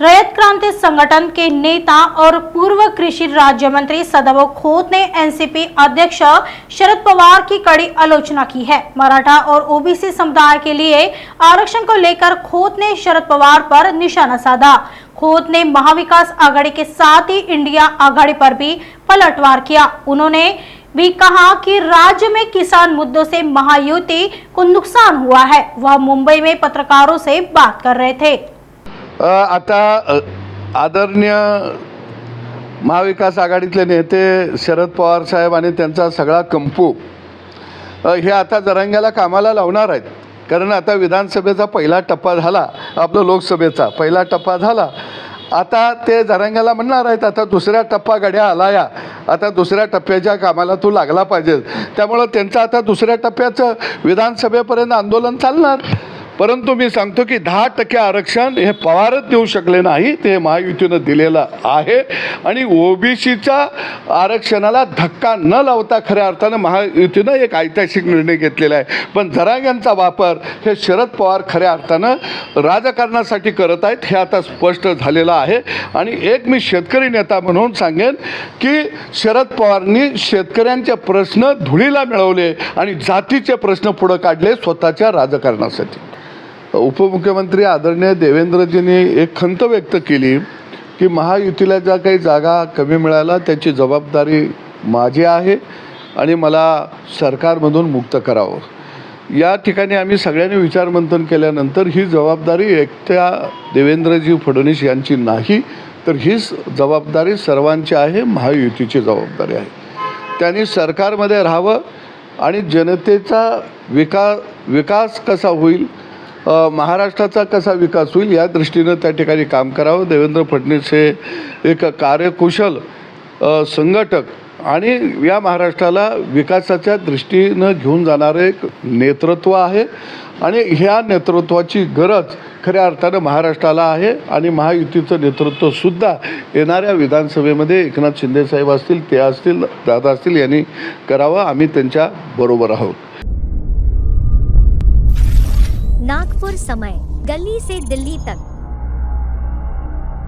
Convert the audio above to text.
रैयत क्रांति संगठन के नेता और पूर्व कृषि राज्य मंत्री सदाभाऊ खोत ने एनसीपी अध्यक्ष शरद पवार की कड़ी आलोचना की है। मराठा और ओबीसी समुदाय के लिए आरक्षण को लेकर खोत ने शरद पवार पर निशाना साधा। खोत ने महाविकास आघाड़ी के साथ ही इंडिया आघाड़ी पर भी पलटवार किया। उन्होंने भी कहा कि राज्य में किसान मुद्दों से महायुति को नुकसान हुआ है। वह मुंबई में पत्रकारों से बात कर रहे थे। आता आदरणीय महाविकास आघाडीतले नेते शरद पवार साहेब आणि त्यांचा सगळा कंपू हे आता जरांग्याला कामाला लावणार आहेत। कारण आता विधानसभेचा पहिला टप्पा झाला, आपला लोकसभेचा पहिला टप्पा झाला। आता ते जरांग्याला म्हणणार आहेत आता दुसरा टप्पा गड्या आलाया, आता दुसऱ्या टप्प्याच्या कामाला तू लागला पाहिजे। त्यामुळे त्यांचं आता दुसऱ्या टप्प्याचं विधानसभेपर्यंत आंदोलन चालणार। परंतु मी सांगतो की 10% आरक्षण हे पवारच देऊ शकले नाही, ते महायुतीनं दिलेलं आहे। आणि ओबीसीच्या आरक्षणाला धक्का न लावता खऱ्या अर्थानं महायुतीनं एक ऐतिहासिक निर्णय घेतलेला आहे। पण जरांग्यांचा वापर हे शरद पवार खऱ्या अर्थानं राजकारणासाठी करत आहेत, हे आता स्पष्ट झालेलं आहे। आणि एक मी शेतकरी नेता म्हणून सांगेन की शरद पवारांनी शेतकऱ्यांचे प्रश्न धुळीला मिळवले आणि जातीचे प्रश्न पुढे काढले स्वतःच्या राजकारणासाठी। उपमुख्यमंत्री आदरणीय देवेंद्रजींनी एक खंत व्यक्त केली की महायुतीला ज्या काही जागा कमी मिळाल्या त्याची जबाबदारी माझी आहे आणि मला सरकारमधून मुक्त करावं। या ठिकाणी आम्ही सगळ्यांनी विचारमंथन केल्यानंतर ही जबाबदारी एकट्या देवेंद्रजी फडणवीस यांची नाही, तर ही जबाबदारी सर्वांची आहे, महायुतीची जबाबदारी आहे। त्यांनी सरकारमध्ये राहावं आणि जनतेचा विकास कसा होईल, महाराष्ट्राचा कसा विकास होईल या दृष्टीनं त्या ठिकाणी काम करावं। देवेंद्र फडणवीस हे एक कार्यकुशल संघटक आणि या महाराष्ट्राला विकासाच्या दृष्टीनं घेऊन जाणारे एक नेतृत्व आहे आणि ह्या नेतृत्वाची गरज खऱ्या अर्थानं महाराष्ट्राला आहे। आणि महायुतीचं नेतृत्वसुद्धा येणाऱ्या विधानसभेमध्ये एकनाथ शिंदे साहेब असतील, ते असतील, दादा असतील यांनी करावं। आम्ही त्यांच्या बरोबर आहोत। नागपुर समय, गली से दिल्ली तक।